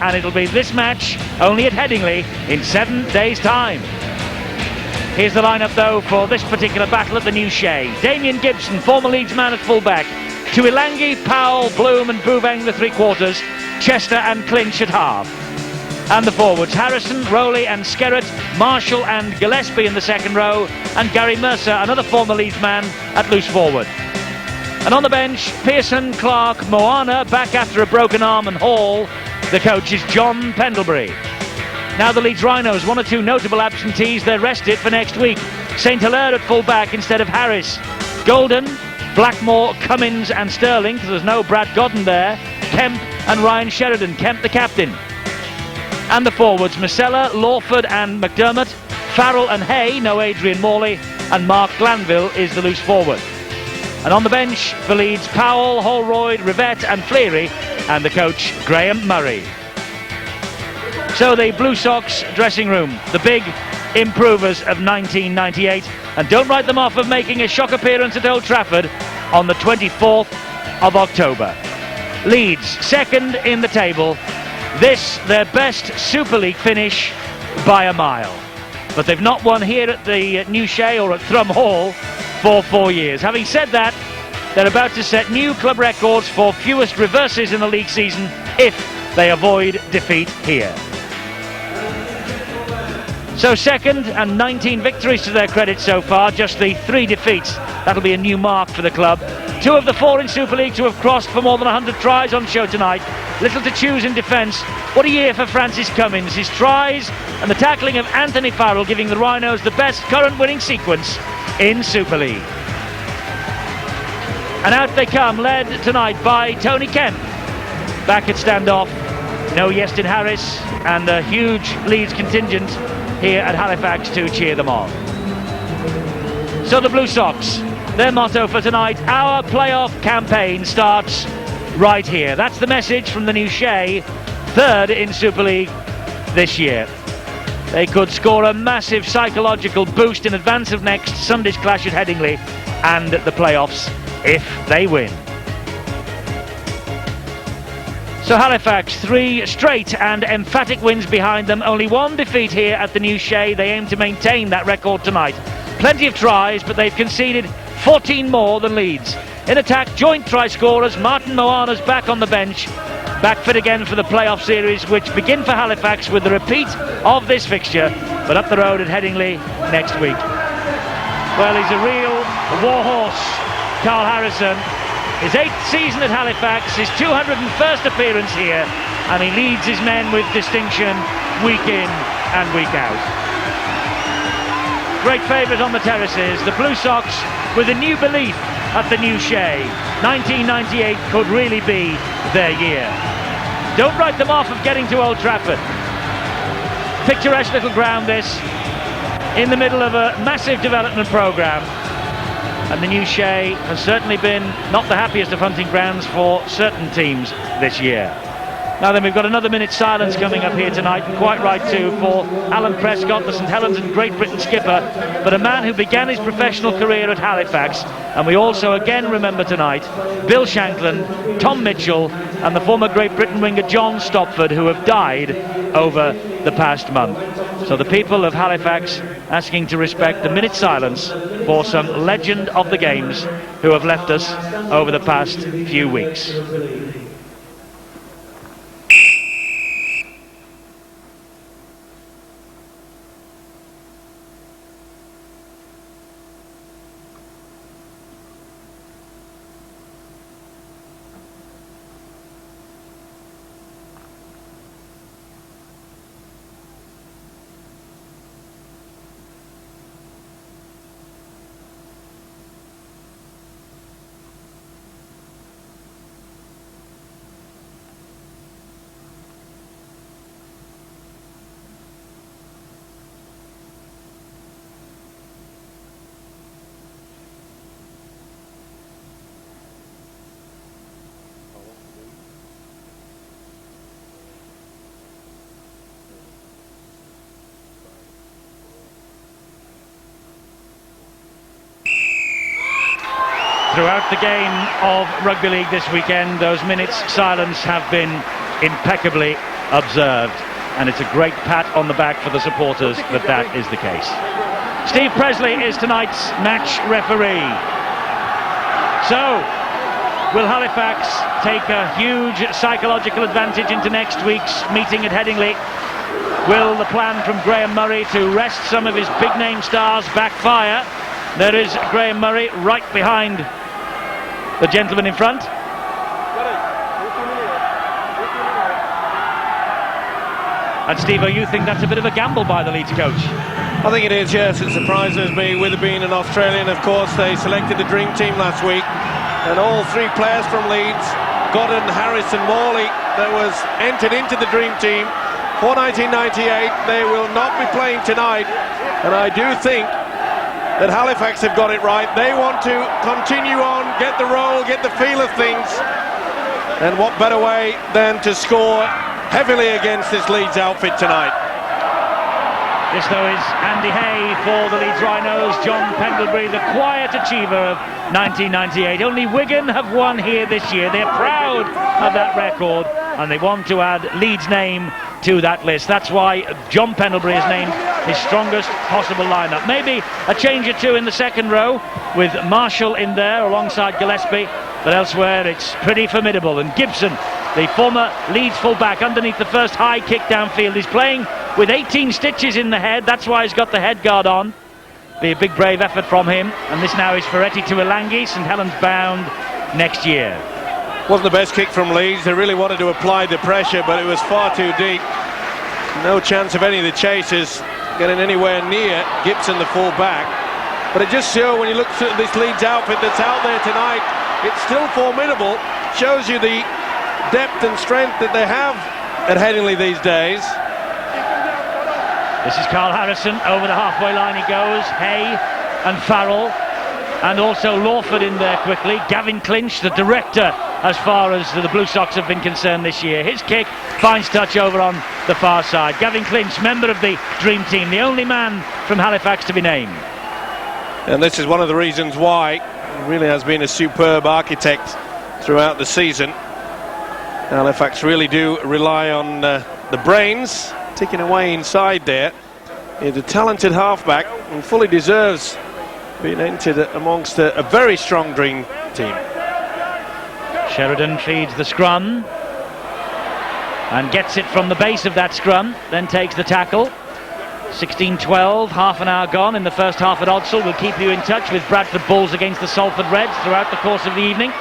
and it'll be this match only at Headingley in 7 days' time. Here's the lineup though for this particular battle at the New Shea. Damien Gibson, former Leeds man at full-back. Tuilangi, Powell, Bloom and Bouveng the three-quarters. Chester and Clinch at half. And the forwards, Harrison, Rowley and Skerrett, Marshall and Gillespie in the second row, and Gary Mercer, another former Leeds man, at loose forward. And on the bench, Pearson, Clark, Moana, back after a broken arm, and Hall. The coach is John Pendlebury. Now the Leeds Rhinos, one or two notable absentees, they're rested for next week. St Hilaire at full-back instead of Harris. Golden, Blackmore, Cummins and Sterling, because there's no Brad Godden there. Kemp and Ryan Sheridan, Kemp the captain. And the forwards, Masella, Lawford and McDermott, Farrell and Hay, no Adrian Morley, and Mark Glanville is the loose forward. And on the bench for Leeds, Powell, Holroyd, Rivette and Fleary, and the coach, Graham Murray. So the Blue Sox dressing room, the big improvers of 1998, and don't write them off of making a shock appearance at Old Trafford on the 24th of October. Leeds, second in the table. This, their best Super League finish by a mile. But they've not won here at the New Shea or at Thrum Hall for 4 years. Having said that, they're about to set new club records for fewest reverses in the league season if they avoid defeat here. So second and 19 victories to their credit so far, just the 3 defeats. That'll be a new mark for the club. 2 of the 4 in Super League to have crossed for more than 100 tries on show tonight. Little to choose in defence. What a year for Francis Cummins. His tries and the tackling of Anthony Farrell giving the Rhinos the best current winning sequence in Super League. And out they come, led tonight by Tony Kemp. Back at standoff, no Iestyn Harris, and a huge Leeds contingent here at Halifax to cheer them on. So the Blue Sox, their motto for tonight, our playoff campaign starts right here. That's the message from the New Shea, third in Super League this year. They could score a massive psychological boost in advance of next Sunday's clash at Headingley and the playoffs if they win. So Halifax, 3 straight and emphatic wins behind them. Only 1 defeat here at the New Shea. They aim to maintain that record tonight. Plenty of tries, but they've conceded 14 more than Leeds. In attack, joint try scorers, Martin Moana's back on the bench. Back fit again for the playoff series, which begin for Halifax with the repeat of this fixture, but up the road at Headingley next week. Well, he's a real war horse, Carl Harrison. His 8th season at Halifax, his 201st appearance here, and he leads his men with distinction week in and week out. Great favourite on the terraces, the Blue Sox with a new belief at the New Shea. 1998 could really be their year. Don't write them off of getting to Old Trafford. Picturesque little ground this, in the middle of a massive development programme. And the New Shea has certainly been not the happiest of hunting grounds for certain teams this year. Now then, we've got another minute's silence coming up here tonight, and quite right too, for Alan Prescott, the St Helens and Great Britain skipper, but a man who began his professional career at Halifax. And we also again remember tonight Bill Shanklin, Tom Mitchell and the former Great Britain winger John Stopford, who have died over the past month. So the people of Halifax asking to respect the minute's silence for some legend of the games who have left us over the past few weeks. Throughout the game of rugby league this weekend, those minutes' silence have been impeccably observed, and it's a great pat on the back for the supporters that is the case. Steve Presley is tonight's match referee. So, will Halifax take a huge psychological advantage into next week's meeting at Headingley? Will the plan from Graham Murray to rest some of his big-name stars backfire? There is Graham Murray right behind the gentleman in front. And Steve, you think that's a bit of a gamble by the Leeds coach? I think it is, yes. It surprises me. With it being an Australian, of course, they selected the dream team last week, and all three players from Leeds, Godden, Harris and Morley, that was entered into the dream team for 1998. They will not be playing tonight, and I do think that Halifax have got it right. They want to continue on, get the role, get the feel of things, and what better way than to score heavily against this Leeds outfit tonight. This, though, is Andy Hay for the Leeds Rhinos. John Pendlebury, the quiet achiever of 1998. Only Wigan have won here this year. They're proud of that record, and they want to add Leeds' name to that list. That's why John Pendlebury has named his strongest possible lineup. Maybe a change or two in the second row, with Marshall in there alongside Gillespie, but elsewhere it's pretty formidable. And Gibson, the former Leeds fullback, underneath the first high kick downfield, is playing with 18 stitches in the head. That's why he's got the head guard on. Be a big brave effort from him. And this now is Ferretti to Ilangi. St Helens bound next year. Wasn't the best kick from Leeds. They really wanted to apply the pressure, but it was far too deep. No chance of any of the chasers getting anywhere near Gibson, the full-back. But it just shows, when you look at this Leeds outfit that's out there tonight, it's still formidable. Shows you the depth and strength that they have at Headingley these days. This is Carl Harrison. Over the halfway line he goes. Hay and Farrell, and also Lawford in there quickly. Gavin Clinch, the director as far as the Blue Sox have been concerned this year. His kick finds touch over on the far side. Gavin Clinch, member of the dream team, the only man from Halifax to be named. And this is one of the reasons why he really has been a superb architect throughout the season. Halifax really do rely on the brains ticking away inside there. He's a talented halfback and fully deserves being entered amongst a very strong dream team. Sheridan feeds the scrum and gets it from the base of that scrum, then takes the tackle. 16-12, half an hour gone in the first half at Odsal. We'll keep you in touch with Bradford Bulls against the Salford Reds throughout the course of the evening.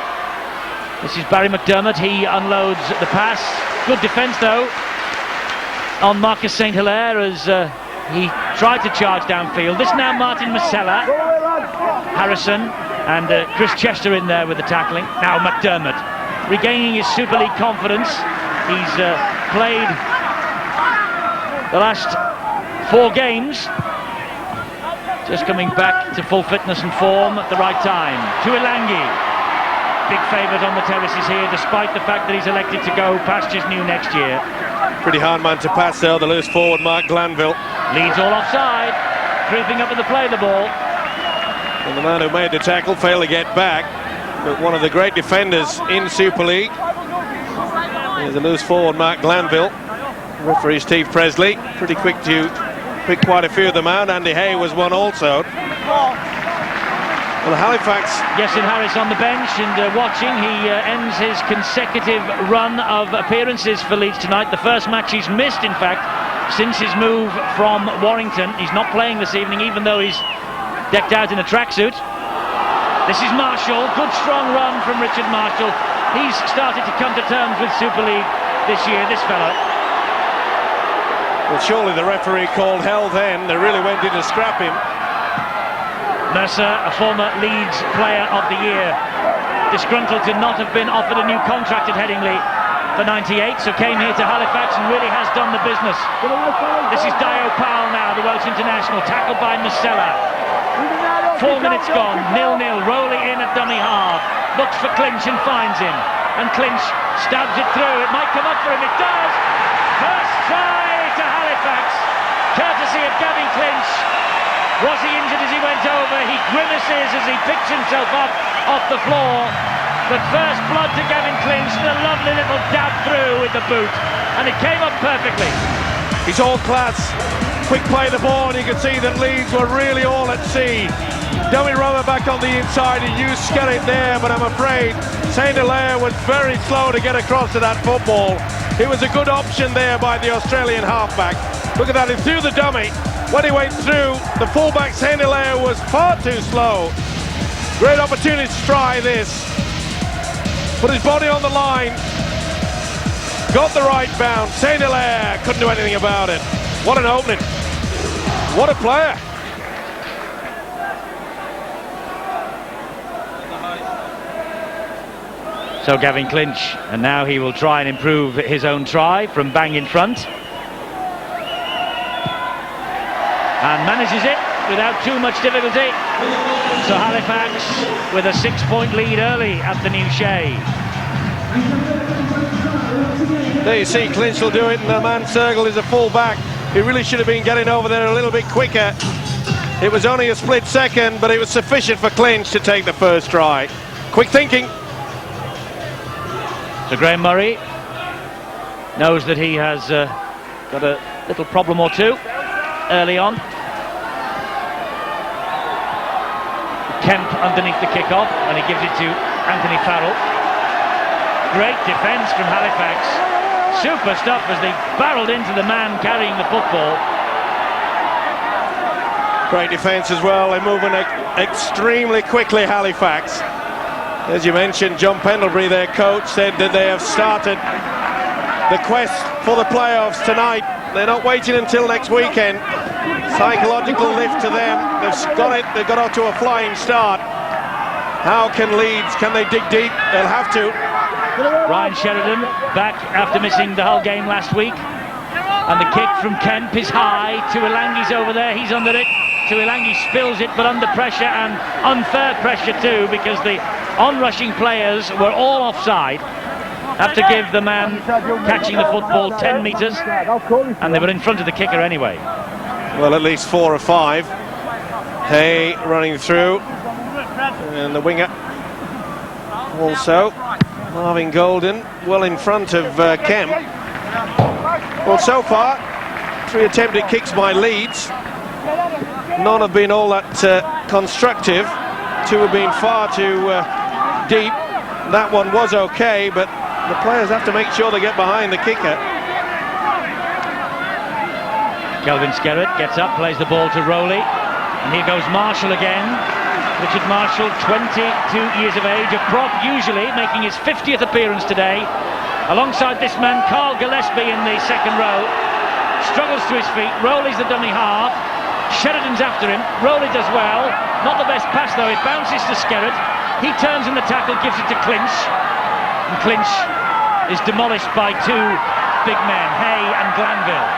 This is Barry McDermott. He unloads the pass. Good defence, though, on Marcus St Hilaire as he tried to charge downfield. This now Martin Masella, Harrison and Chris Chester in there with the tackling. Now McDermott regaining his Super League confidence. He's played the last 4 games, just coming back to full fitness and form at the right time. To Ilangi, big favourite on the terraces here, despite the fact that he's elected to go pastures new next year. Pretty hard man to pass there, the loose forward Mark Glanville. Leeds all offside, creeping up with the play the ball. And the man who made the tackle failed to get back, but one of the great defenders in Super League. Here's the loose forward Mark Glanville. Referee Steve Presley, pretty quick to pick quite a few of them out. Andy Hay was one also. Well, Halifax. Yasin Harris on the bench and watching. He ends his consecutive run of appearances for Leeds tonight. The first match he's missed, in fact, since his move from Warrington. He's not playing this evening, even though he's decked out in a tracksuit. This is Marshall. Good strong run from Richard Marshall. He's started to come to terms with Super League this year, this fellow. Well, surely the referee called hell then. They really went in to scrap him. Mercer, a former Leeds player of the year, disgruntled to not have been offered a new contract at Headingley for 98, so came here to Halifax and really has done the business. This is Dio Powell now, the Welsh international, tackled by Masella. 4 minutes gone, 0-0, Rowley in at dummy half, looks for Clinch and finds him, and Clinch stabs it through. It might come up for him, it does! First try to Halifax, courtesy of Gavin Clinch. Was he injured as he went over? He grimaces as he picks himself up off the floor. But first blood to Gavin Clinch, and a lovely little dab through with the boot. and it came up perfectly. He's all class. Quick play the ball, and you can see that Leeds were really all at sea. Dummy Roma back on the inside, and used Skerritt there, but I'm afraid St. Hilaire was very slow to get across to that football. It was a good option there by the Australian halfback. Look at that, he threw the dummy. When he went through, the fullback St. Hilaire was far too slow. Great opportunity to try this. Put his body on the line. Got the right bounce. St. Hilaire couldn't do anything about it. What an opening. What a player. So Gavin Clinch, and now he will try and improve his own try from bang in front. And manages it without too much difficulty. So Halifax with a 6-point lead early at the new Shea. There you see, Clinch will do it, and the man Sergel is a full back. He really should have been getting over there a little bit quicker. It was only a split second, but it was sufficient for Clinch to take the first try. Quick thinking. So Graham Murray knows that he has got a little problem or two early on. Kemp underneath the kick-off, and he gives it to Anthony Farrell. Great defence from Halifax. Super stuff as they barreled into the man carrying the football. Great defence as well. They're moving extremely quickly, Halifax. As you mentioned, John Pendlebury, their coach, said that they have started the quest for the playoffs tonight. They're not waiting until next weekend. Psychological lift to them. They've got it. They've got off to a flying start. How can Leeds? Can they dig deep? They'll have to. Ryan Sheridan back after missing the whole game last week. And the kick from Kemp is high. Tuilangi's over there. He's under it. Tuilangi spills it, but under pressure, and unfair pressure too, because the on-rushing players were all offside. Had to give the man catching the football 10 metres, and they were in front of the kicker anyway. Well, at least 4 or 5. Hay running through, and the winger also. Marvin Golden well in front of Kemp. Well, so far, 3 attempted kicks by Leeds. None have been all that constructive. 2 have been far too deep. That one was okay, but the players have to make sure they get behind the kicker. Kelvin Skerritt gets up, plays the ball to Rowley, and here goes Marshall again. Richard Marshall, 22 years of age, a prop usually, making his 50th appearance today. Alongside this man, Carl Gillespie in the second row. Struggles to his feet. Rowley's the dummy half. Sheridan's after him. Rowley does well. Not the best pass though. It bounces to Skerritt. He turns in the tackle, gives it to Clinch. And Clinch is demolished by 2 big men, Hay and Glanville.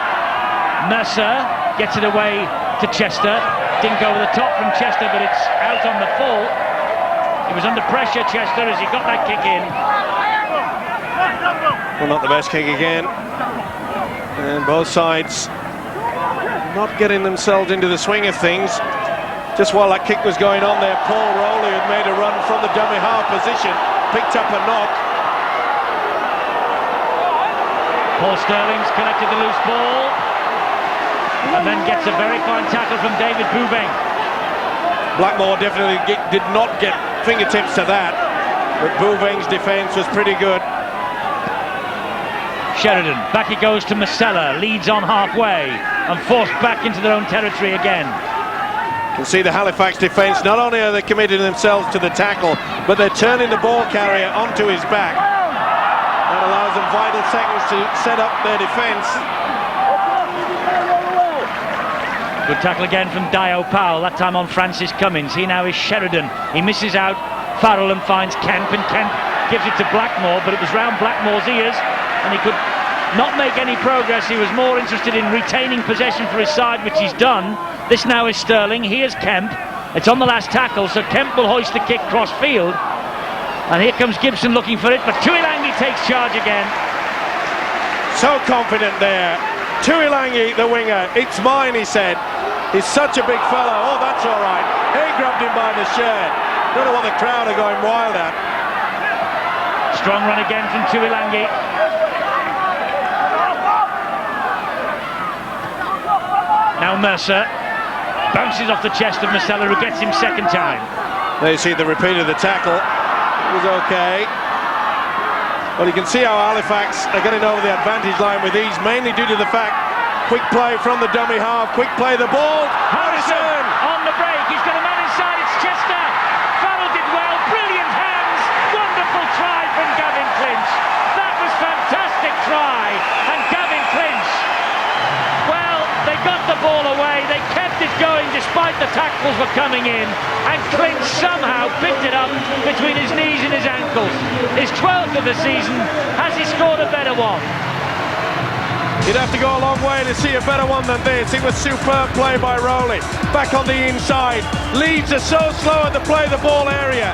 Mercer gets it away to Chester. Didn't go over the top from Chester, but it's out on the full. He was under pressure, Chester, as he got that kick in. Well, not the best kick again. And both sides not getting themselves into the swing of things. Just while that kick was going on there, Paul Rowley had made a run from the dummy half position, picked up a knock. Paul Sterling's collected the loose ball, and then gets a very fine tackle from David Boubeng. Blackmore definitely did not get fingertips to that, but Boubeng's defence was pretty good. Sheridan, back he goes to Masella, leads on halfway, and forced back into their own territory again. You can see the Halifax defence, not only are they committing themselves to the tackle, but they're turning the ball carrier onto his back. That allows them vital seconds to set up their defence. Good tackle again from Dio Powell, that time on Francis Cummins. He now is Sheridan. He misses out Farrell and finds Kemp, and Kemp gives it to Blackmore, but it was round Blackmore's ears, and he could not make any progress. He was more interested in retaining possession for his side, which he's done. This now is Sterling. Here's Kemp. It's on the last tackle, so Kemp will hoist the kick cross field. And here comes Gibson looking for it, but Tuilangi takes charge again. So confident there. Tuilangi, the winger. It's mine, he said. He's such a big fellow. Oh, that's all right. He grabbed him by the shirt. Don't know what the crowd are going wild at. Strong run again from Tuilangi. Now Mercer bounces off the chest of Masella, who gets him second time. There you see the repeat of the tackle. It was okay. Well, you can see how Halifax are getting over the advantage line with ease, mainly due to the fact, quick play from the dummy half, quick play the ball. Harrison on the break, he's got a man inside, it's Chester. Farrell did well, brilliant hands, wonderful try from Gavin Clinch. That was fantastic try, and Gavin Clinch, well, they got the ball away, they kept it going despite the tackles were coming in, and Clinch somehow picked it up between his knees and his ankles. His 12th of the season. Has he scored a better one? You'd have to go a long way to see a better one than this. It was superb play by Rowley. Back on the inside. Leeds are so slow at the play the ball area.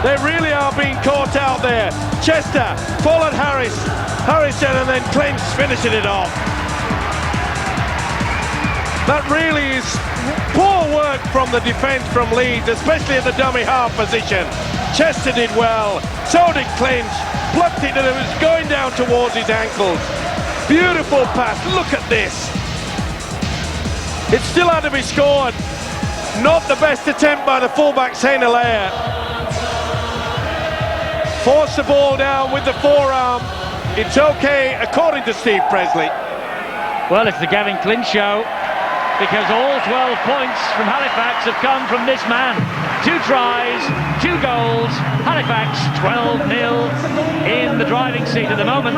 They really are being caught out there. Chester followed Harrison, and then Clinch finishing it off. That really is poor work from the defence from Leeds, especially at the dummy half position. Chester did well, so did Clinch. Plucked it and it was going down towards his ankles. Beautiful pass, look at this. It still had to be scored. Not the best attempt by the fullback Saint Hilaire. Force the ball down with the forearm. It's okay according to Steve Presley. Well, it's the Gavin Clinch show, because all 12 points from Halifax have come from this man. 2 tries, 2 goals. Halifax 12-0 in the driving seat at the moment.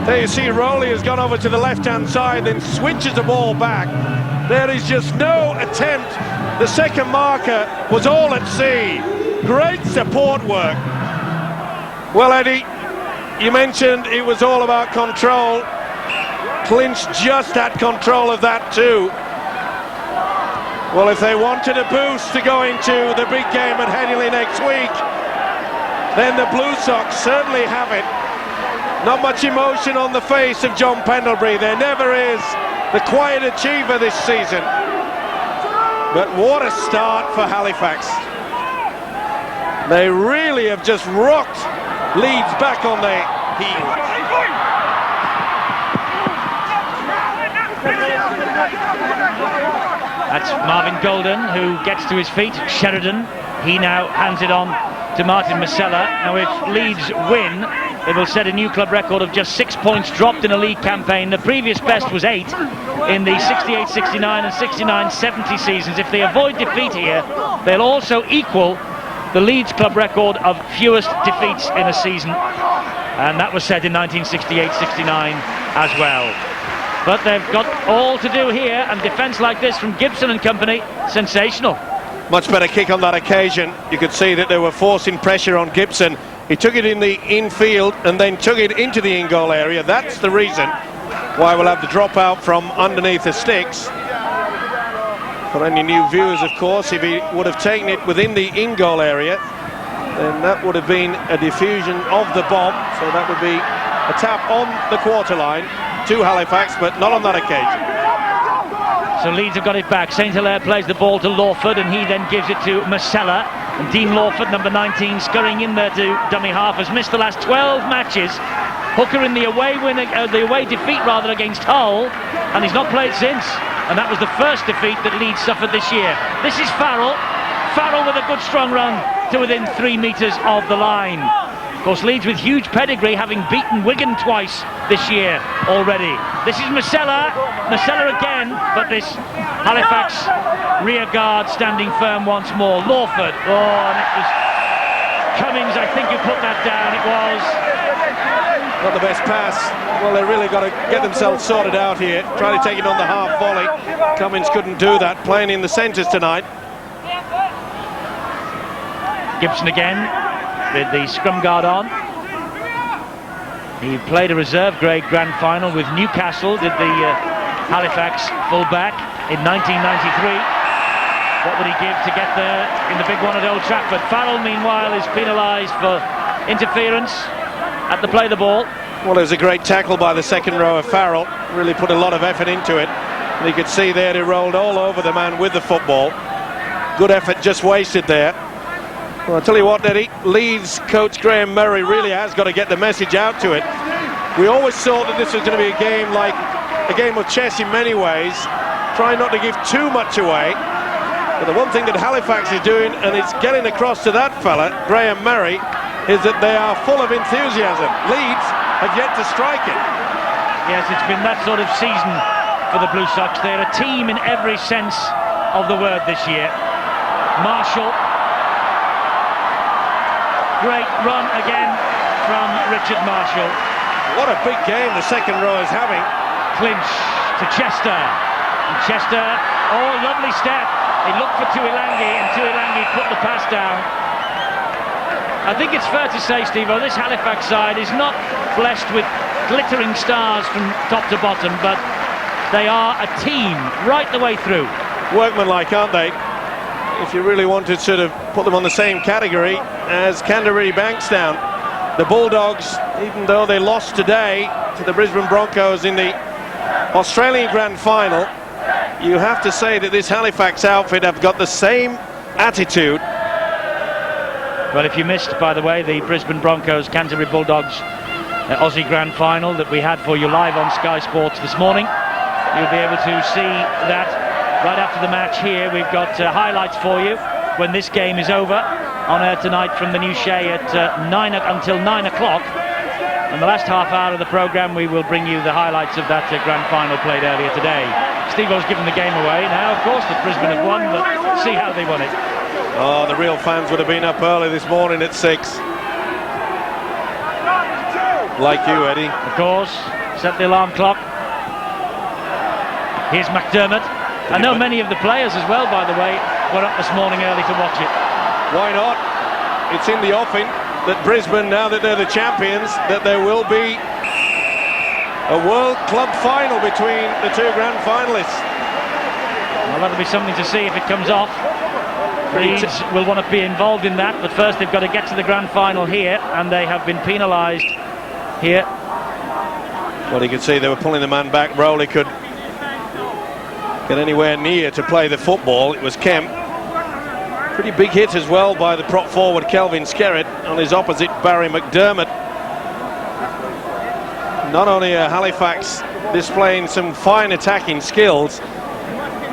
There you see Rowley has gone over to the left-hand side, then switches the ball back. There is just no attempt. The second marker was all at sea. Great support work. Well, Eddie, you mentioned it was all about control. Clinch just had control of that too. Well, if they wanted a boost to go into the big game at Headingley next week, then the Blue Sox certainly have it. Not much emotion on the face of John Pendlebury. There never is. The quiet achiever this season. But what a start for Halifax. They really have just rocked Leeds back on their heels. That's Marvin Golden, who gets to his feet. Sheridan, he now hands it on to Martin Masella. Now if Leeds win, it will set a new club record of just 6 points dropped in a league campaign. The previous best was 8 in the 68-69 and 69-70 seasons. If they avoid defeat here, they'll also equal the Leeds club record of fewest defeats in a season, and that was set in 1968-69 as well. But they've got all to do here, and defence like this from Gibson and company, sensational. Much better kick on that occasion. You could see that they were forcing pressure on Gibson. He took it in the infield and then took it into the in-goal area. That's the reason why we'll have the drop out from underneath the sticks. For any new viewers, of course, if he would have taken it within the in-goal area, then that would have been a diffusion of the bomb. So that would be a tap on the quarter line to Halifax, but not on that occasion. So Leeds have got it back. Saint Hilaire plays the ball to Lawford, and he then gives it to Masella. And Dean Lawford, number 19, scurrying in there to dummy half, has missed the last 12 matches. Hooker in the away defeat against Hull, and he's not played since. And that was the first defeat that Leeds suffered this year. This is Farrell. Farrell with a good strong run to within 3 metres of the line. Of course, Leeds with huge pedigree, having beaten Wigan twice this year already. This is Masella. Masella again, but this Halifax rear guard standing firm once more. Lawford. Oh, and it was Cummings, I think, who put that down. It was. Not the best pass. Well, they really got to get themselves sorted out here. Try to take it on the half volley. Cummings couldn't do that, playing in the centres tonight. Gibson again with the scrum guard on. He played a reserve grade grand final with Newcastle, did the Halifax full-back in 1993. What would he give to get there in the big one at Old Trafford? Farrell, meanwhile, is penalised for interference at the play the ball. Well, it was a great tackle by the second row of Farrell. Really put a lot of effort into it. And you could see there he rolled all over the man with the football. Good effort just wasted there. Well, I'll tell you what, Eddie, Leeds coach Graham Murray really has got to get the message out to it. We always thought that this was going to be a game like a game of chess in many ways, trying not to give too much away. But the one thing that Halifax is doing, and it's getting across to that fella, Graham Murray, is that they are full of enthusiasm. Leeds have yet to strike it. Yes, it's been that sort of season for the Blue Sox. They're a team in every sense of the word this year. Marshall. Great run again from Richard Marshall. What a big game the second row is having. Clinch to Chester. And Chester, oh, lovely step. He looked for Tuilangi, and Tuilangi put the pass down. I think it's fair to say, Steve, this Halifax side is not blessed with glittering stars from top to bottom, but they are a team right the way through. Workmanlike, aren't they? If you really want to sort of put them on the same category as Canterbury Bankstown. The Bulldogs, even though they lost today to the Brisbane Broncos in the Australian Grand Final, you have to say that this Halifax outfit have got the same attitude. Well, if you missed, by the way, the Brisbane Broncos Canterbury Bulldogs Aussie Grand Final that we had for you live on Sky Sports this morning, you'll be able to see that right after the match here. We've got highlights for you when this game is over, on air tonight from the new Shea at until 9 o'clock. And the last half hour of the programme, we will bring you the highlights of that Grand Final played earlier today. Steve-O's given the game away now, of course, that Brisbane have won, but see how they won it. Oh, the real fans would have been up early this morning at 6. Like you, Eddie. Of course, set the alarm clock. Here's McDermott. I know many of the players as well, by the way, were up this morning early to watch it. Why not? It's in the offing that Brisbane, now that they're the champions, that there will be a World Club final between the two grand finalists. Well, that'll be something to see if it comes off. Leeds will want to be involved in that, but first they've got to get to the grand final here, and they have been penalised here. Well, you could see they were pulling the man back. Rowley could get anywhere near to play the football. It was Kemp. Pretty big hit as well by the prop forward Kelvin Skerritt on his opposite Barry McDermott. Not only are Halifax displaying some fine attacking skills,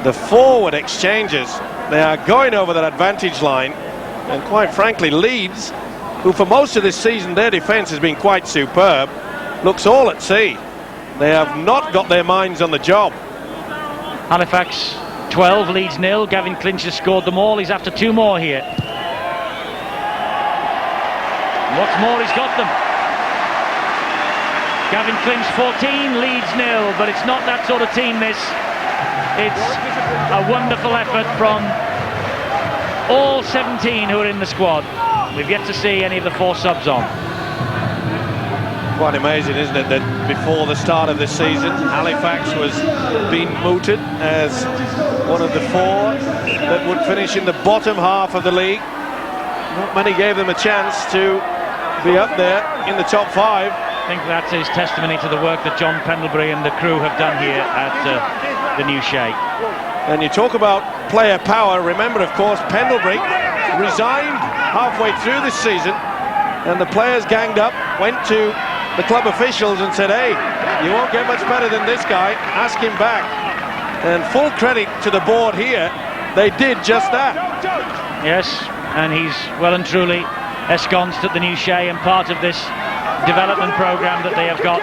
the forward exchanges, they are going over that advantage line, and quite frankly Leeds, who for most of this season their defence has been quite superb, looks all at sea. They have not got their minds on the job. Halifax 12, Leeds 0. Gavin Clinch has scored them all. He's after 2 more here. What's more, he's got them. Gavin Clinch 14, Leeds 0, but it's not that sort of team, this. It's a wonderful effort from all 17 who are in the squad. We've yet to see any of the 4 subs on. Quite amazing, isn't it, that before the start of this season, Halifax was being mooted as one of the 4 that would finish in the bottom half of the league. Not many gave them a chance to be up there in the top 5. I think that is testimony to the work that John Pendlebury and the crew have done here at the new Shea. And you talk about player power. Remember, of course, Pendlebury resigned halfway through this season, and the players ganged up, went to the club officials and said, hey, you won't get much better than this guy, ask him back. And full credit to the board here, they did just that. Yes, and he's well and truly ensconced at the new Shea, and part of this development programme that they have got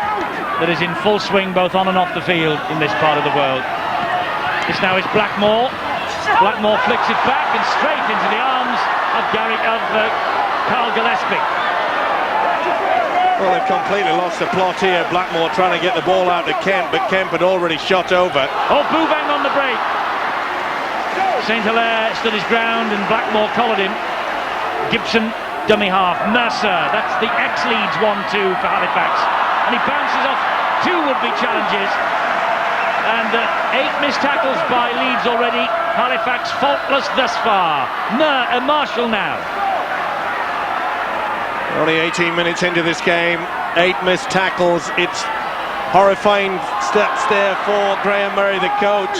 that is in full swing both on and off the field in this part of the world. This now is Blackmore. Blackmore flicks it back and straight into the arms of Carl Gillespie. Well, they've completely lost the plot here. Blackmore trying to get the ball out to Kemp, but Kemp had already shot over. Oh, Bouvang on the break. St. Hilaire stood his ground and Blackmore collared him. Gibson, dummy half. Mercer, that's the ex-Leeds 1-2 for Halifax. And he bounces off 2 would-be challenges. And 8 missed tackles by Leeds already. Halifax faultless thus far. Marshall now. Only 18 minutes into this game, 8 missed tackles. It's horrifying stats there for Graham Murray, the coach.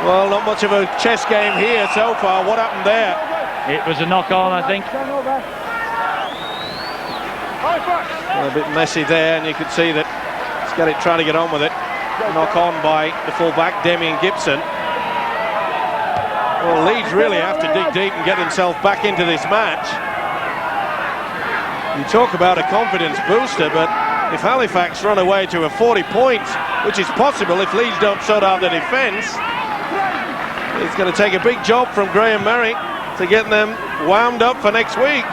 Well, not much of a chess game here so far. What happened there? It was a knock-on, I think. Well, a bit messy there, and you could see that Skerritt trying to get on with it. knock on by the full-back, Damien Gibson. Well, Leeds really have to dig deep and get themselves back into this match. You talk about a confidence booster, but if Halifax run away to a 40 points, which is possible if Leeds don't sort out the defence, it's going to take a big job from Graham Murray to get them wound up for next week.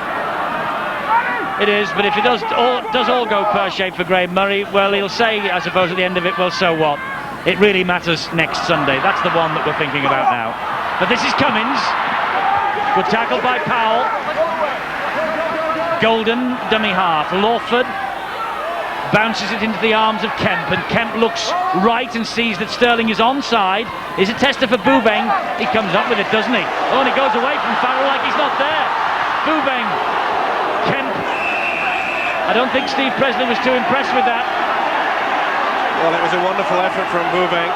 It is, but if it does all go pear-shaped for Graham Murray, well, he'll say, I suppose, at the end of it, well, so what? It really matters next Sunday. That's the one that we're thinking about now. But this is Cummins. Good tackle by Powell. Golden, dummy half. Lawford bounces it into the arms of Kemp, and Kemp looks right and sees that Sterling is onside. Is a tester for Boubeng. He comes up with it, doesn't he? Oh, and he goes away from Farrell like he's not there. Boubeng. Kemp. I don't think Steve Presley was too impressed with that. Well, it was a wonderful effort from Boubeng.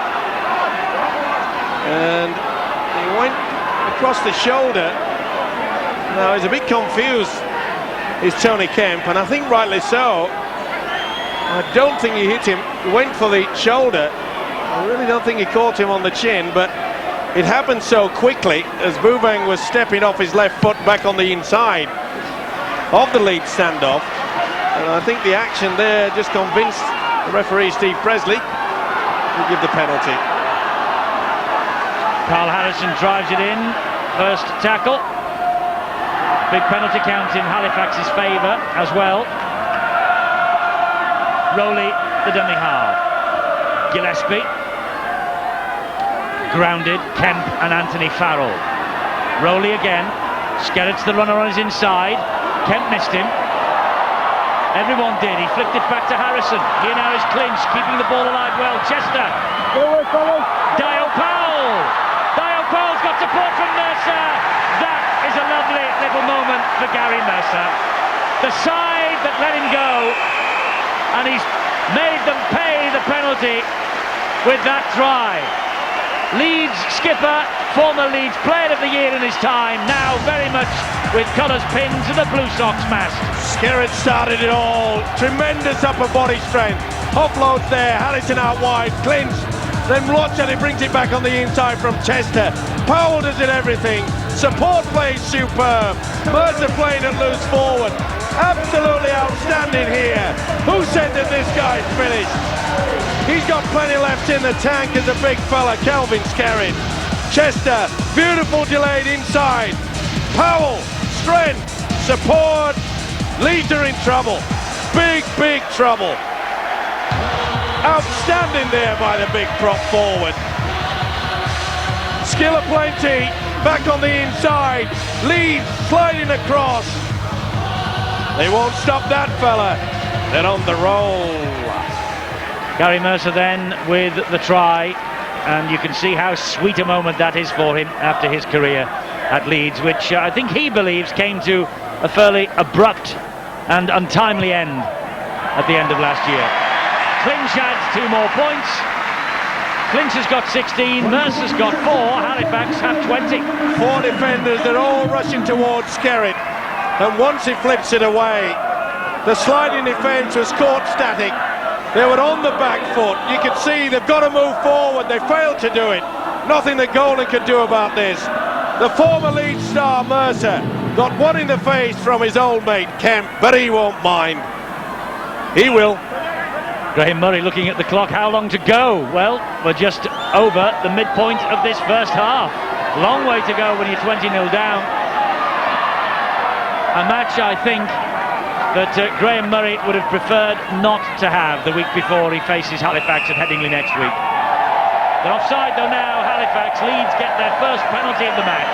And he went across the shoulder. Now, he's a bit confused, is Tony Kemp, and I think rightly so. I don't think he hit him. He went for the shoulder. I really don't think he caught him on the chin, but it happened so quickly as Boubeng was stepping off his left foot back on the inside of the Leeds standoff. And I think the action there just convinced the referee, Steve Presley, to give the penalty. Carl Harrison drives it in. First tackle. Big penalty count in Halifax's favour as well. Rowley, the dummy half. Gillespie. Grounded. Kemp and Anthony Farrell. Rowley again. Skerritt's the runner on his inside. Kemp missed him. Everyone did. He flicked it back to Harrison. Here now is Clinch, keeping the ball alive well. Chester. Dio Powell. Dio Powell's got support from Mercer. That is a lovely little moment for Gary Mercer. The side that let him go, and he's made them pay the penalty with that try. Leeds skipper, former Leeds player of the year in his time, now very much with colours pinned to the Blue Sox mast. Skerritt started it all. Tremendous upper body strength. Offloads there. Harrison out wide. Clinch. Then watch and he brings it back on the inside from Chester. Powell does it everything. Support play superb. Mercer playing it loose forward. Absolutely outstanding here. Who said that this guy's finished? He's got plenty left in the tank as a big fella, Kelvin Skerritt. Chester, beautiful delayed inside. Powell, strength, support. Leeds are in trouble. Big, big trouble. Outstanding there by the big prop forward. Skill aplenty, back on the inside. Leeds sliding across. They won't stop that fella. They're on the roll. Gary Mercer then with the try, and you can see how sweet a moment that is for him after his career at Leeds, which I think he believes came to a fairly abrupt and untimely end at the end of last year. Clinch adds 2 more points. Clinch has got 16, Mercer's got 4, Halifax have 20. 4 defenders, they're all rushing towards Skerritt, and once he flips it away, the sliding defence was caught static. They were on the back foot. You could see they've got to move forward. They failed to do it. Nothing that Golden could do about this. The former Leeds star Mercer got one in the face from his old mate Kemp, but he won't mind. He will. Graham Murray looking at the clock. How long to go? Well, we're just over the midpoint of this first half. Long way to go when you're 20-0 down. A match, I think, that Graham Murray would have preferred not to have the week before he faces Halifax at Headingley next week. They're offside though now, Halifax. Leeds get their first penalty of the match.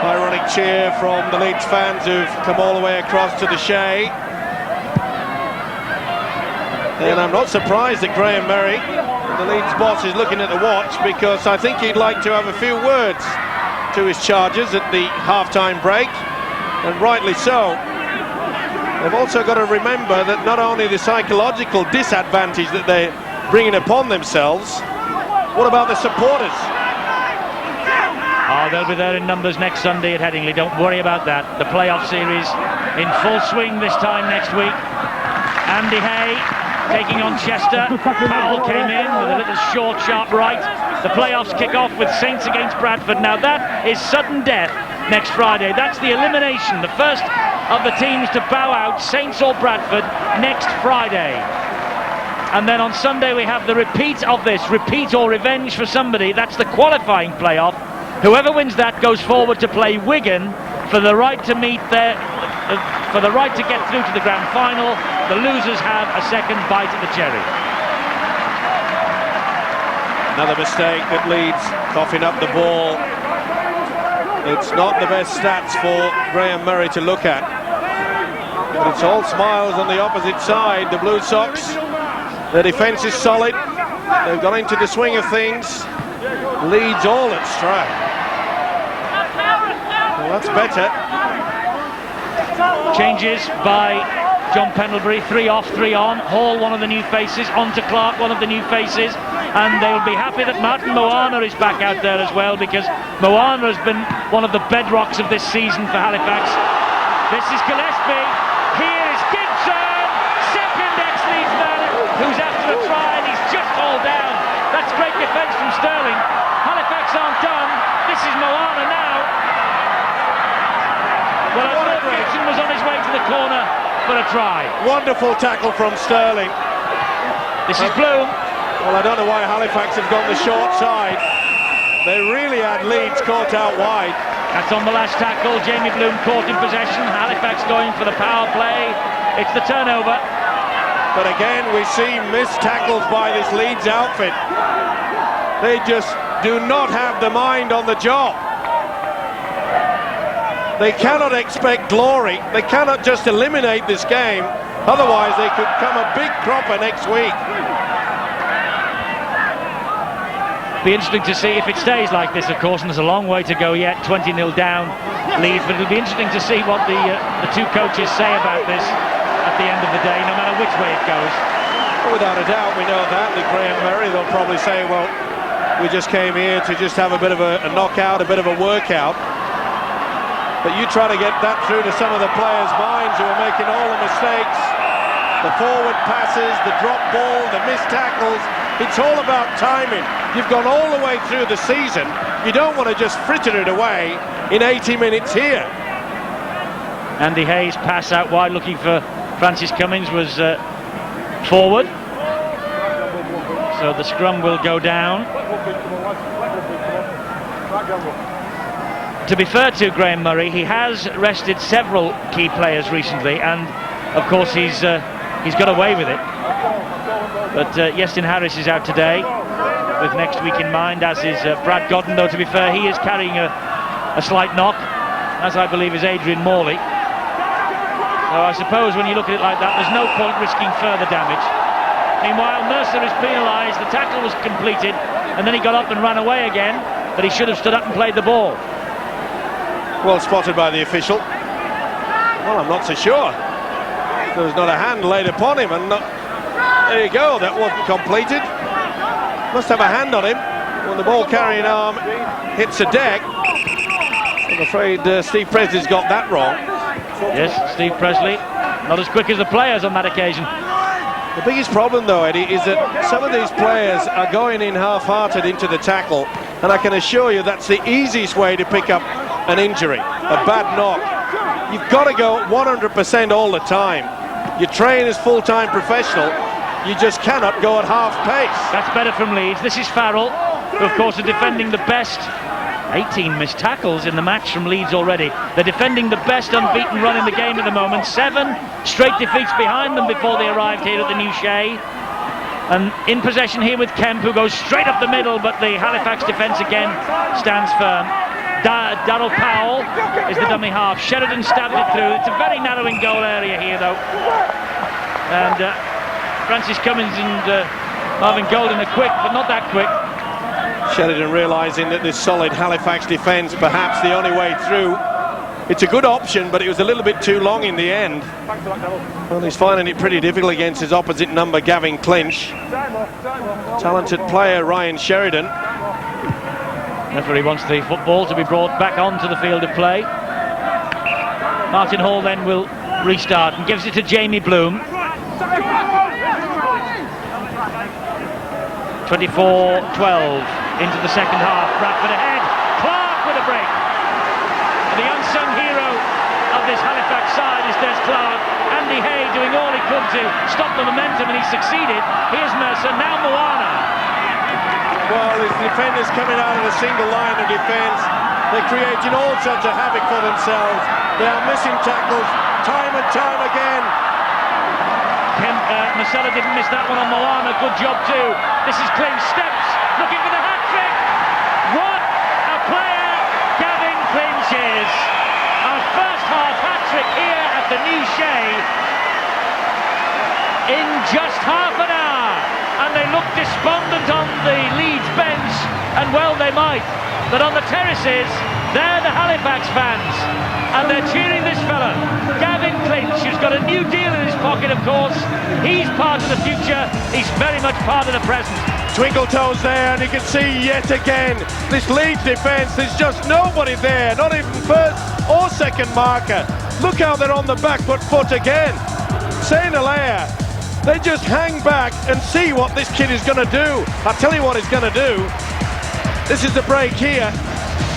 Ironic cheer from the Leeds fans who've come all the way across to the Shea. And I'm not surprised that Graham Murray, the Leeds boss, is looking at the watch, because I think he'd like to have a few words to his charges at the half-time break, and rightly so. They've also got to remember that not only the psychological disadvantage that they're bringing upon themselves, what about the supporters? Oh, they'll be there in numbers next Sunday at Headingley. Don't worry about that. The playoff series in full swing this time next week. Andy Hay taking on Chester. Powell came in with a little short, sharp right. The playoffs kick off with Saints against Bradford. Now that is sudden death next Friday. That's the elimination, the first of the teams to bow out, Saints or Bradford, next Friday. And then on Sunday we have the repeat of this, repeat or revenge for somebody. That's the qualifying playoff. Whoever wins that goes forward to play Wigan for the right to meet for the right to get through to the grand final. The losers have a second bite at the cherry. Another mistake that Leeds coughing up the ball. It's not the best stats for Graham Murray to look at, but it's all smiles on the opposite side. The Blue Sox, their defence is solid. They've got into the swing of things. Leeds all at strike. Well, that's better. Changes by John Pendlebury, 3 off, 3 on. Hall, one of the new faces. On to Clark, one of the new faces. And they'll be happy that Martin Moana is back out there as well, because Moana has been one of the bedrocks of this season for Halifax. This is Gillespie. Here is Gibson. Second ex-Leeds man who's after a try, and he's just hauled down. That's great defence from Sterling. Halifax aren't done. This is Moana now. Well, I thought Gibson was on his way to the corner for a try. Wonderful tackle from Sterling. This is Bloom. Well, I don't know why Halifax have gone the short side. They really had Leeds caught out wide. That's on the last tackle. Jamie Bloom caught in possession. Halifax going for the power play. It's the turnover. But again, we see missed tackles by this Leeds outfit. They just do not have the mind on the job. They cannot expect glory. They cannot just eliminate this game. Otherwise, they could come a big cropper next week. Be interesting to see if it stays like this, of course, and there's a long way to go yet. 20-0 down Leeds, but it'll be interesting to see what the two coaches say about this at the end of the day, no matter which way it goes. Without a doubt, we know that. With Graham Murray, they'll probably say, well, we just came here to just have a bit of a knockout, a bit of a workout. But you try to get that through to some of the players' minds who are making all the mistakes. The forward passes, the drop ball, the missed tackles. It's all about timing. You've gone all the way through the season. You don't want to just fritter it away in 80 minutes here. Andy Hayes pass out wide looking for Francis Cummins was forward. So the scrum will go down. To be fair to Graham Murray, he has rested several key players recently, and of course he's got away with it. But Iestyn Harris is out today with next week in mind, as is Brad Godden, though to be fair he is carrying a slight knock, as I believe is Adrian Morley. So I suppose when you look at it like that, there's no point risking further damage. Meanwhile, Mercer is penalised. The tackle was completed and then he got up and ran away again, but he should have stood up and played the ball. Well spotted by the official. Well, I'm not so sure. There was not a hand laid upon him, and there you go, that wasn't completed. Must have a hand on him when the ball carrying arm hits the deck. I'm afraid Steve Presley's got that wrong. Yes, Steve Presley, not as quick as the players on that occasion. The biggest problem though, Eddie, is that some of these players are going in half-hearted into the tackle, and I can assure you that's the easiest way to pick up an injury, a bad knock. You've got to go 100% all the time. You train as full-time professional, you just cannot go at half pace. That's better from Leeds. This is Farrell, who of course are defending the best. 18 missed tackles in the match from Leeds already. They're defending the best unbeaten run in the game at the moment. 7 straight defeats behind them before they arrived here at the new Shea. And in possession here with Kemp, who goes straight up the middle, but the Halifax defence again stands firm. Darryl Powell is the dummy half. Sheridan stabbed it through. It's a very narrow in goal area here though. And Francis Cummins and Marvin Golden are quick, but not that quick. Sheridan realising that this solid Halifax defence perhaps the only way through. It's a good option, but it was a little bit too long in the end. Well, he's finding it pretty difficult against his opposite number, Gavin Clinch. Talented player, Ryan Sheridan. Referee wants the football to be brought back onto the field of play. Martin Hall then will restart and gives it to Jamie Bloom. 24-12 into the second half. Bradford ahead. Clark with a break. And the unsung hero of this Halifax side is Des Clark. Andy Hay doing all he could to stop the momentum, and he succeeded. Here's Mercer, now Moana. Well, his defenders coming out of a single line of defence. They're creating all sorts of havoc for themselves. They are missing tackles time and time again. Marcella didn't miss that one on Moana. Good job too. This is Clint Steps looking for the hat-trick. What a player Gavin Clinch is. Our first half hat-trick here at the new Shea in just half an hour. And they look despondent on the Leeds bench, and well they might. But on the terraces, they're the Halifax fans, and they're cheering this fella, Gavin Clinch, who's got a new deal in his pocket, of course. He's part of the future, he's very much part of the present. Twinkle toes there, and you can see yet again this Leeds defence, there's just nobody there, not even first or second marker. Look how they're on the back foot again. St. Hilaire, they just hang back and see what this kid is going to do. I'll tell you what he's going to do. This is the break here.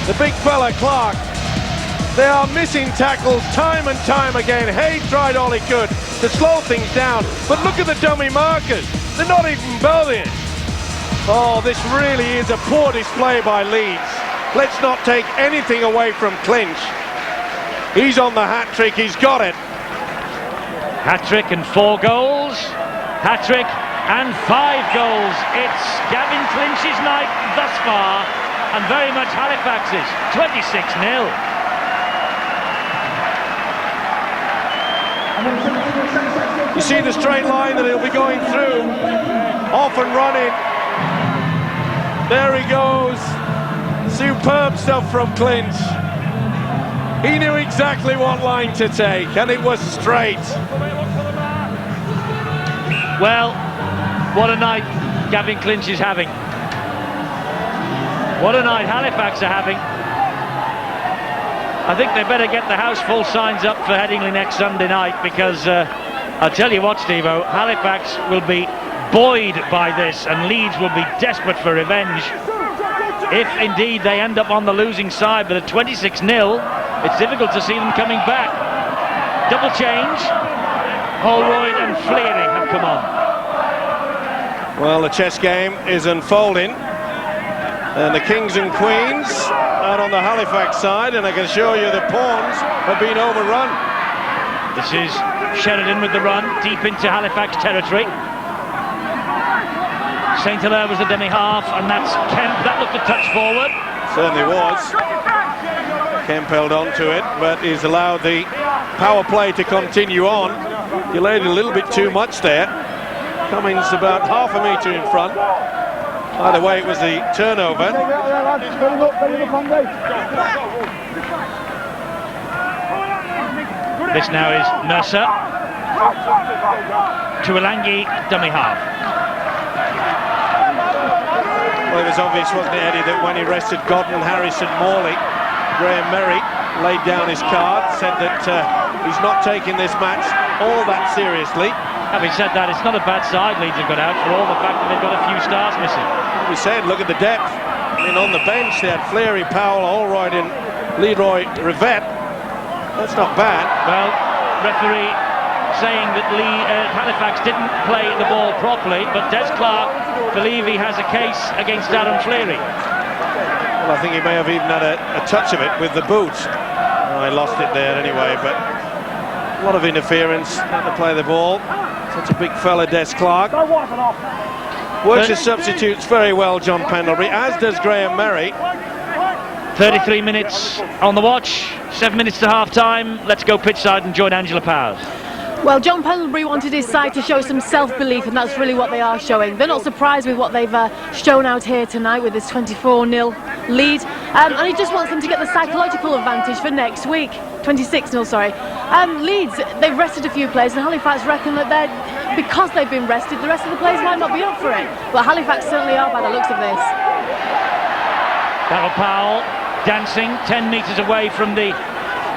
The big fella Clark. They are missing tackles time and time again. Hay tried all he could to slow things down, but look at the dummy markers. They're not even bothering. Oh, this really is a poor display by Leeds. Let's not take anything away from Clinch. He's on the hat-trick, he's got it. Hat-trick and 4 goals. Hat-trick and 5 goals. It's Gavin Clinch's night thus far, and very much Halifax's. 26-0. You see the straight line that he'll be going through. Off and running. There he goes. Superb stuff from Clinch. He knew exactly what line to take, and it was straight. Well, what a night Gavin Clinch is having. What a night Halifax are having. I think they better get the house full signs up for Headingley next Sunday night, because I'll tell you what, Steve-O, Halifax will be buoyed by this, and Leeds will be desperate for revenge. If indeed they end up on the losing side, but at 26-0, it's difficult to see them coming back. Double change. Holroyd and Fleary have come on. Well, the chess game is unfolding, and the kings and queens out on the Halifax side, and I can assure you the pawns have been overrun. This is Sheridan with the run deep into Halifax territory. St. Hilaire was the demi-half, and that's Kemp. That looked a touch forward. Certainly was. Kemp held on to it, but he's allowed the power play to continue on. Delayed a little bit too much there. Cummings about half a metre in front. Either way, it was the turnover. This now is Mercer to Ilangi, dummy half. Well, it was obvious, wasn't it, Eddie, that when he rested Godden, Harrison, Morley, Graham Merry laid down his card, said that he's not taking this match all that seriously. Having said that, it's not a bad side Leeds have got out, for all the fact that they've got a few stars missing. We said, look at the depth. I mean, on the bench they had Fleary, Powell, Holroyd and Leroy Rivette. That's not bad. Well, referee saying that Halifax didn't play the ball properly, but Des Clark believe he has a case against Darren Fleary. Well, I think he may have even had a touch of it with the boot. Oh, he lost it there anyway, but a lot of interference, had to play the ball. Such a big fella, Des Clark. Works his substitutes very well, John Pendlebury, as does Graham Merry. 33 minutes on the watch, 7 minutes to half-time. Let's go pitchside and join Angela Powers. Well, John Pendlebury wanted his side to show some self-belief, and that's really what they are showing. They're not surprised with what they've shown out here tonight with this 24-0 lead, and he just wants them to get the psychological advantage for next week. 26-0, sorry. Leeds, they've rested a few players, and Halifax reckon that because they've been rested, the rest of the players might not be up for it. But Halifax certainly are by the looks of this. Darryl Powell dancing 10 metres away from the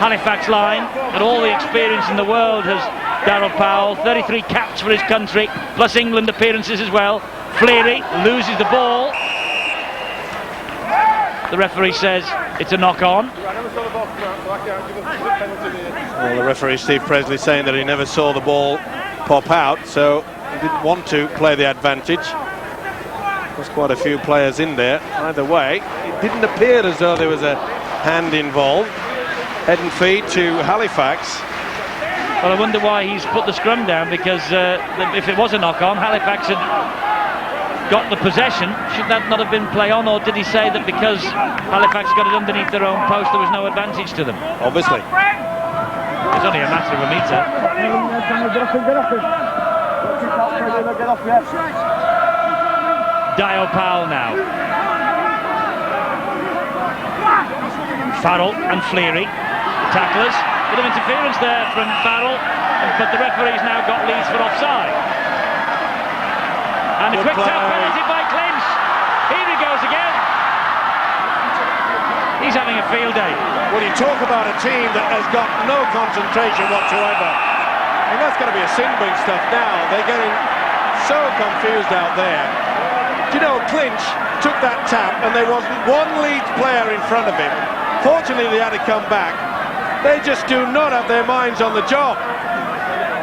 Halifax line, and all the experience in the world has Darryl Powell, 33 caps for his country, plus England appearances as well. Fleary loses the ball. The referee says it's a knock-on. Well, the referee, Steve Presley, saying that he never saw the ball pop out, so he didn't want to play the advantage. There's quite a few players in there. Either way, it didn't appear as though there was a hand involved. Head and feet to Halifax. Well, I wonder why he's put the scrum down, because if it was a knock-on, Halifax had got the possession. Should that not have been play on, or did he say that because Halifax got it underneath their own post there was no advantage to them? Obviously. It's only a matter of a metre. Darryl Powell now. Farrell and Fleary, tacklers. Bit of interference there from Farrell, but the referee's now got Leeds for offside. And a quick tap penalty by Clinch. Here he goes again. He's having a field day. When you talk about a team that has got no concentration whatsoever, and that's going to be a sin bin stuff now. They're getting so confused out there. Do you know, Clinch took that tap and there wasn't one Leeds player in front of him. Fortunately, they had to come back. They just do not have their minds on the job.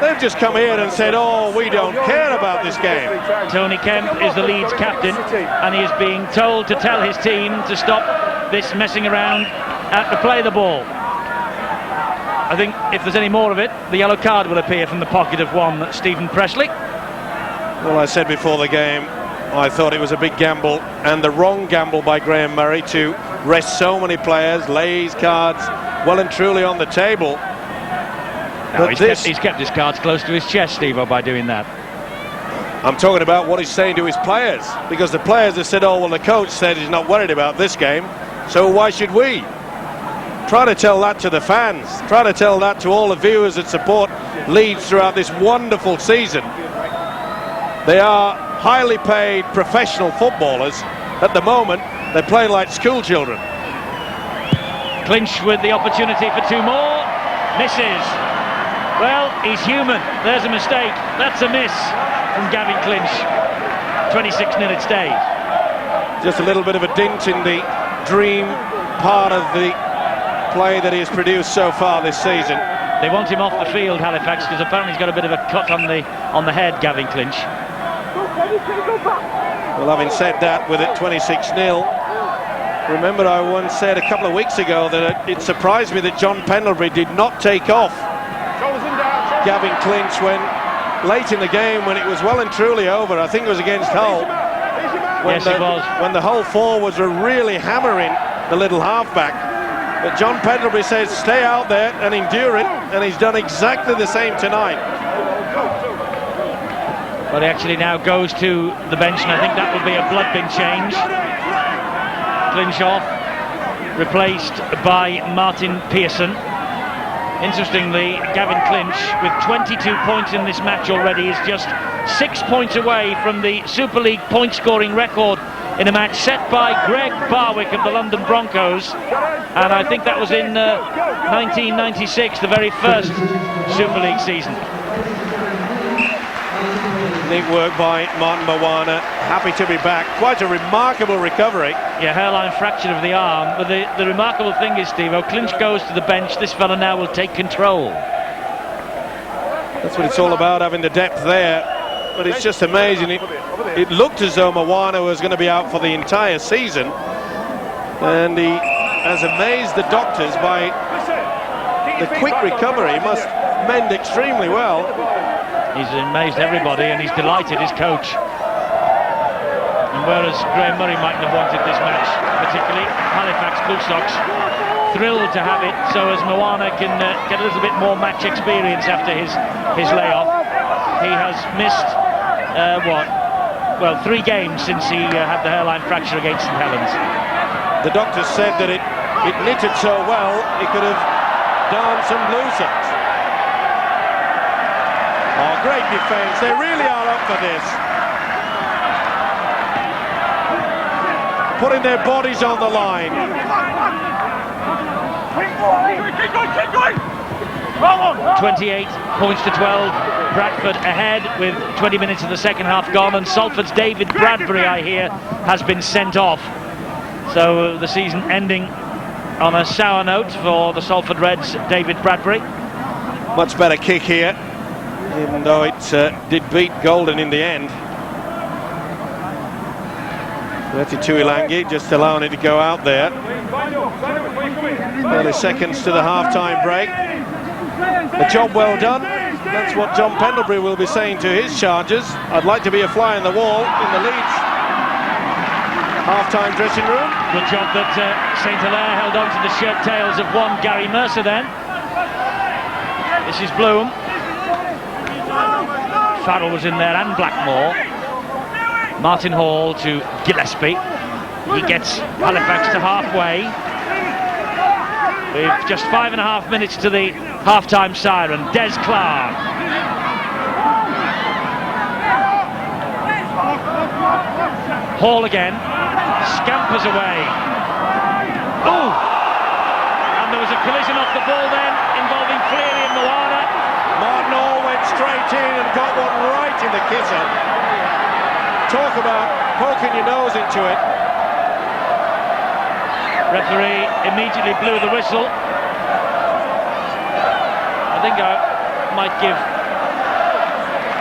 They've just come here and said, oh, we don't care about this game. Tony Kemp is the Leeds captain, and he is being told to tell his team to stop this messing around and to play the ball. I think if there's any more of it, the yellow card will appear from the pocket of one Stephen Presley. Well, I said before the game, I thought it was a big gamble, and the wrong gamble by Graham Murray to rest so many players, lay his cards well and truly on the table. No, he's kept his cards close to his chest, Steve-O, by doing that. I'm talking about what he's saying to his players, because the players have said, oh, well, the coach said he's not worried about this game, so why should we? Try to tell that to the fans. Try to tell that to all the viewers that support Leeds throughout this wonderful season. They are highly paid professional footballers. At the moment, they play like school children. Clinch with the opportunity for two more. Misses. Well, he's human. There's a mistake. That's a miss from Gavin Clinch. 26 minutes stage. Just a little bit of a dint in the dream part of the play that he has produced so far this season. They want him off the field, Halifax, because apparently he's got a bit of a cut on the head, Gavin Clinch. Well, having said that, with it 26-0, remember I once said a couple of weeks ago that it surprised me that John Pendlebury did not take off Gavin Clinch when late in the game, when it was well and truly over. I think it was against Hull. Yes, it was. When the Hull forwards were really hammering the little halfback. But John Pendlebury says stay out there and endure it, and he's done exactly the same tonight. But he actually now goes to the bench, and I think that will be a blood bin change. Clinch off, replaced by Martin Pearson. Interestingly, Gavin Clinch, with 22 points in this match already, is just 6 points away from the Super League point-scoring record in a match set by Greg Barwick of the London Broncos. And I think that was in 1996, the very first Super League season. Neat work by Martin Moana, happy to be back. Quite a remarkable recovery. Yeah, hairline fracture of the arm. But the remarkable thing is, Steve-O, Clinch goes to the bench. This fella now will take control. That's what it's all about, having the depth there. But it's just amazing. It looked as though Moana was going to be out for the entire season. And he has amazed the doctors by the quick recovery. He must mend extremely well. He's amazed everybody, and he's delighted his coach. And whereas Graham Murray mightn't have wanted this match, particularly, Halifax Bulldogs thrilled to have it, so as Moana can get a little bit more match experience after his layoff. He has missed 3 games since he had the hairline fracture against St Helens. The doctors said that it knitted so well he could have darned some blue socks. Oh, great defence. They really are up for this. Putting their bodies on the line. 28 points to 12. Bradford ahead with 20 minutes of the second half gone, and Salford's David Bradbury, I hear, has been sent off. So the season ending on a sour note for the Salford Reds' David Bradbury. Much better kick here, even though it did beat Golden in the end. 32 Ilangi, just allowing it to go out there. 30 seconds to the half-time break. A job well done. That's what John Pendlebury will be saying to his chargers. I'd like to be a fly on the wall in the Leeds half-time dressing room. Good job that St Hilaire held on to the shirt tails of one Gary Mercer then. This is Bloom. Farrell was in there and Blackmore. Martin Hall to Gillespie. He gets Halifax to halfway. With just 5.5 minutes to the half-time siren. Des Clark. Hall again. Scampers away. Oh! And there was a collision off the ball then involving Fleary and Moana. Martin Hall went straight in and got one right in the kisser. Talk about poking your nose into it. Referee immediately blew the whistle. I think I might give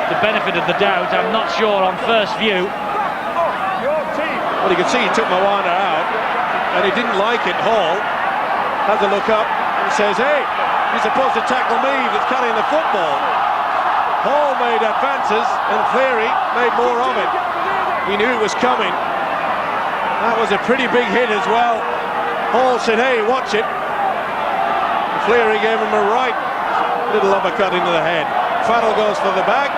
the benefit of the doubt. I'm not sure on first view. Well, you can see he took Moana out, and he didn't like it. Hall has a look up and says, "Hey, you're supposed to tackle me that's carrying the football." Hall made advances, and Fleary made more of it. He knew it was coming. That was a pretty big hit as well. Hall said, "Hey, watch it." Fleary gave him a right little uppercut into the head. Farrell goes for the back.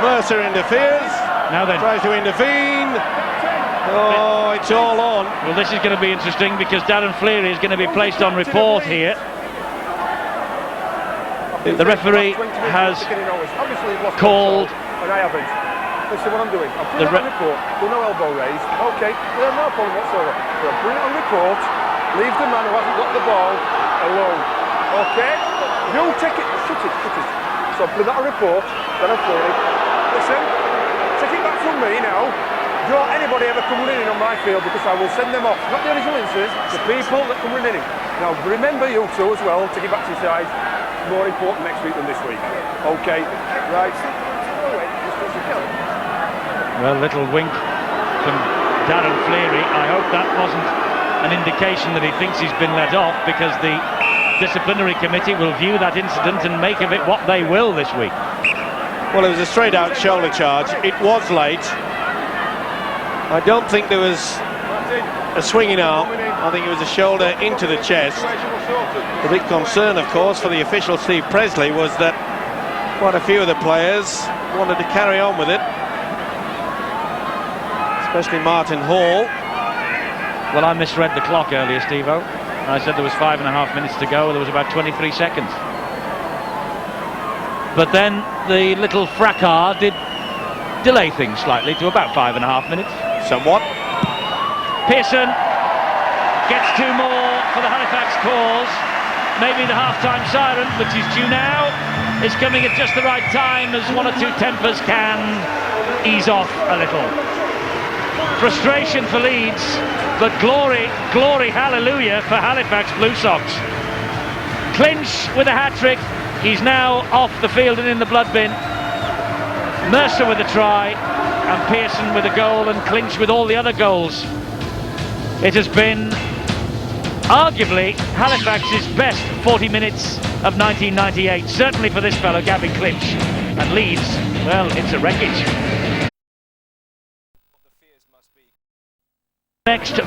Mercer interferes. Now then, tries to intervene. Oh, it's all on. Well, this is going to be interesting because Darren Fleary is going to be placed on report here. The referee has called. And I haven't. Listen what I'm doing. I'm putting it on report. With no elbow raised. Okay. There's no problem whatsoever. But I'm putting it on report. Leave the man who hasn't got the ball alone. Okay? You take it. Shut it. So I'm putting that on report. Then I'm Fleary. Listen. Take it back from me now. Don't anybody ever come running in on my field because I will send them off. Not the original incidents, the people that come running in. Now remember you two as well, take it back to your side. More important next week than this week. Okay, right. Well, little wink from Darren Fleary. I hope that wasn't an indication that he thinks he's been let off, because the disciplinary committee will view that incident and make of it what they will this week. Well, it was a straight out shoulder charge. It was late. I don't think there was a swinging arm. I think it was a shoulder into the chest. The big concern, of course, for the official Steve Presley was that quite a few of the players wanted to carry on with it, especially Martin Hall. Well, I misread the clock earlier, Steve-O. I said there was 5.5 minutes to go. There was about 23 seconds. But then the little fracas did delay things slightly to about 5.5 minutes. Somewhat. Pearson gets two more for the Halifax cause. Maybe the half-time siren, which is due now, is coming at just the right time as one or two tempers can ease off a little. Frustration for Leeds, but glory, hallelujah for Halifax Blue Sox. Clinch with a hat-trick. He's now off the field and in the blood bin. Mercer with a try, and Pearson with a goal, and Clinch with all the other goals. It has been arguably Halifax's best 40 minutes of 1998, certainly for this fellow Gavin Clinch. And Leeds, well, it's a wreckage. Next